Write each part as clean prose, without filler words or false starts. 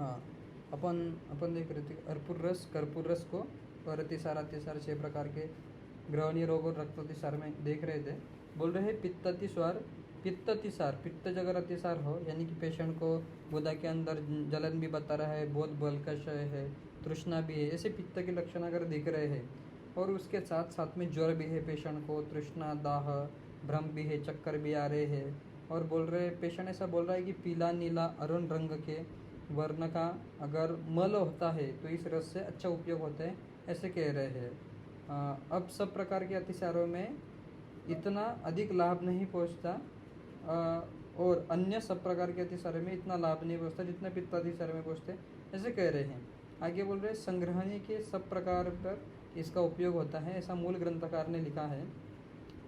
हाँ, अपन अपन देख रहे थे कर्पूर रस को और अतिसार 6 प्रकार के ग्रहणीय रोग और रक्त अतिसार में देख रहे थे। बोल रहे हैं पित्त अगर अतिसार हो, यानी कि पेशेंट को गुदा के अंदर जलन भी बता रहा है, बहुत बलकश है, तृष्णा भी है, ऐसे पित्त के लक्षण अगर दिख रहे हैं और उसके साथ साथ में ज्वर भी है, पेशेंट को तृष्णा, दाह, भ्रम भी है, चक्कर भी आ रहे हैं, और बोल रहे पेशेंट ऐसा बोल रहा है कि पीला नीला अरुण रंग के वर्ण का अगर मल होता है तो इस रस से अच्छा उपयोग होता है, ऐसे कह रहे हैं। अब सब प्रकार के अतिसारों में इतना अधिक लाभ नहीं पहुंचता और अन्य सब प्रकार के अतिसारों में इतना लाभ नहीं पहुंचता जितना पित्त अतिसार में पहुंचते, ऐसे कह रहे हैं। आगे बोल रहे संग्रहणी के सब प्रकार पर इसका उपयोग होता है, ऐसा मूल ग्रंथकार ने लिखा है,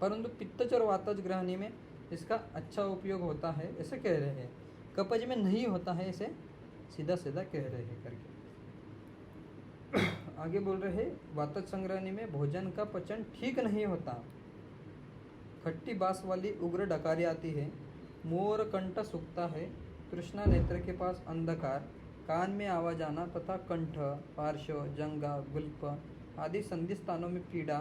परंतु पित्तज और वातज ग्रहणी में इसका अच्छा उपयोग होता है, ऐसे कह रहे हैं। कपज में नहीं होता है, ऐसे सीधा कह रहे हैं करके। आगे बोल रहे हैं वातज संग्रहणी में भोजन का पचन ठीक नहीं होता, खट्टी बास वाली उग्र डकारी आती है, मोर कंठ सूखता है, तृष्णा नेत्र के पास अंधकार, कान में आवाज आना तथा कंठ, पार्श्व, जंगा, गुल्प आदि संधि स्थानों में पीड़ा,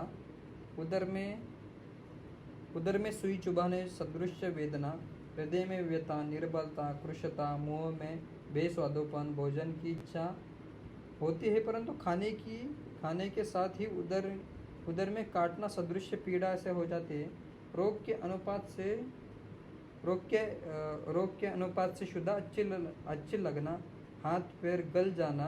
उदर में सुई चुभाने सदृश वेदना, हृदय में व्यथा, निर्बलता, कृशता, मुंह में बेस्वादोपन, भोजन की इच्छा होती है परंतु खाने के साथ ही उदर में काटना सदृश पीड़ा से हो जाती है, रोग के अनुपात से शुद्धा अच्छी लगना, हाथ पैर गल जाना,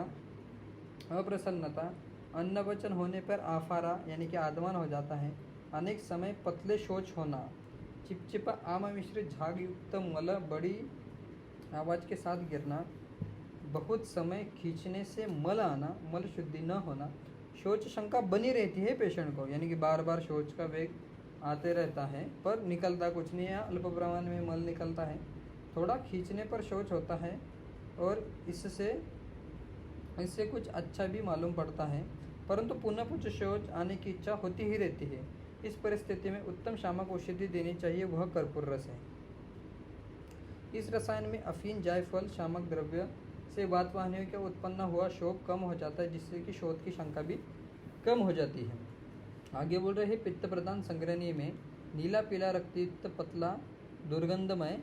अप्रसन्नता, अन्न वचन होने पर आफारा यानी कि आदमान हो जाता है, अनेक समय पतले शौच होना, चिपचिपा आम मिश्रित झाग युक्त मल बड़ी आवाज के साथ गिरना, बहुत समय खींचने से मल आना, मल शुद्धि न होना, शौच शंका बनी रहती है पेशेंट को, यानी कि बार बार शौच का वेग आते रहता है पर निकलता कुछ नहीं है, अल्प प्रमाण में मल निकलता है, थोड़ा खींचने पर शौच होता है और इससे कुछ अच्छा भी मालूम पड़ता है, परंतु पुनः कुछ शौच आने की इच्छा होती ही रहती है। इस परिस्थिति में उत्तम शामक औषधि देनी चाहिए, वह कर्पूर रस है। इस रसायन में अफीन, जायफल शामक द्रव्य से वातवाहिनियों का उत्पन्न हुआ शोक कम हो जाता है, जिससे कि शोथ की शंका भी कम हो जाती है। आगे बोल रहे हैं पित्त प्रदान संग्रहणी में नीला पीला रक्तयुक्त पतला दुर्गंधमय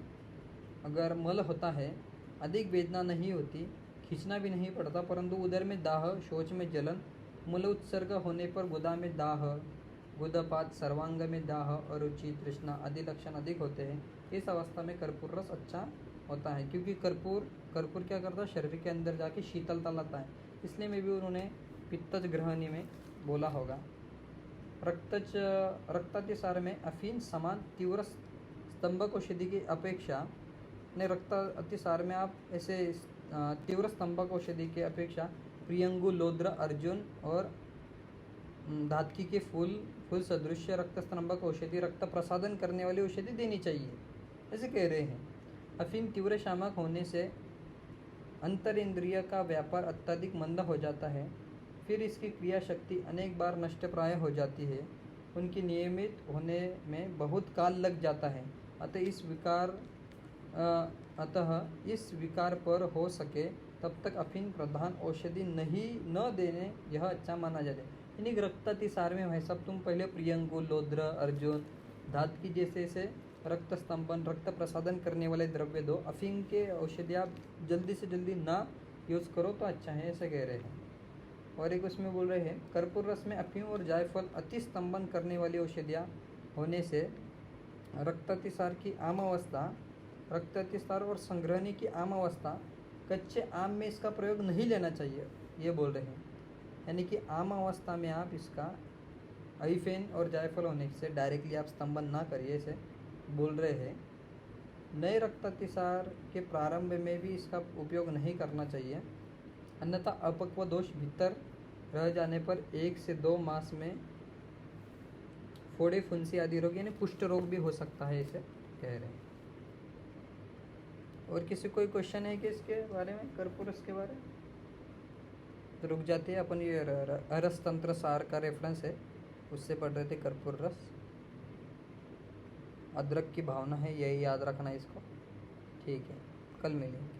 अगर मल होता है, अधिक वेदना नहीं होती, खींचना भी नहीं पड़ता, परंतु उदर में दाह, शौच में जलन, मल उत्सर्ग होने पर गुदा में दाह, गुदपात, सर्वांग में दाह, अरुचि, तृष्णा आदि लक्षण अधिक होते हैं, इस अवस्था में कर्पूर रस अच्छा होता है, क्योंकि कर्पूर क्या करता है, शरीर के अंदर जाके शीतलता लाता है, इसलिए में भी उन्होंने पित्तज ग्रहणी में बोला होगा। रक्तातिसार में अफीन समान तीव्र स्तंभक औषधि की अपेक्षा ने रक्त अतिसार में आप ऐसे तीव्र स्तंभक औषधि की अपेक्षा प्रियंगु, लोद्र, अर्जुन और धातकी के फूल सदृश रक्त स्तंभक औषधि, रक्त प्रसादन करने वाली औषधि देनी चाहिए, ऐसे कह रहे हैं। अफीम तीव्र शामक होने से अंतर इंद्रिय का व्यापार अत्यधिक मंद हो जाता है, फिर इसकी क्रिया शक्ति अनेक बार नष्ट प्राय हो जाती है, उनकी नियमित होने में बहुत काल लग जाता है, अतः इस विकार पर हो सके तब तक अफीम प्रधान औषधि न देने यह अच्छा माना जाता है। यानी रक्तातिसार में भाई सब तुम पहले प्रियंगु, लोद्र, अर्जुन, धातकी जैसे रक्त स्तंभन, रक्त प्रसादन करने वाले द्रव्य दो, अफीम के औषधि आप जल्दी से जल्दी ना यूज़ करो तो अच्छा है, ऐसे कह रहे हैं। और एक उसमें बोल रहे हैं कर्पूर रस में अफीम और जायफल अति स्तंभन करने वाली औषधियाँ होने से रक्तातिसार और संग्रहणी की आम अवस्था, कच्चे आम में इसका प्रयोग नहीं लेना चाहिए, ये बोल रहे हैं। यानी कि आम अवस्था में आप इसका अफीम और जायफल होने से डायरेक्टली आप स्तंभन ना करिए, ऐसे बोल रहे हैं। नए रक्तातिसार के प्रारंभ में भी इसका उपयोग नहीं करना चाहिए, अन्यथा अपक्व दोष भीतर रह जाने पर 1 से 2 मास में फोड़े, फुंसी आदि रोग यानी कुष्ठ रोग भी हो सकता है, इसे कह रहे हैं। और किसी कोई क्वेश्चन है कि इसके बारे में, कर्पूर रस के बारे में, तो रुक जाते हैं अपन। ये अरस तंत्र सार का रेफरेंस है, उससे पढ़ रहे थे कर्पूर रस। अदरक की भावना है, यही याद रखना इसको, ठीक है, कल मिलेंगे।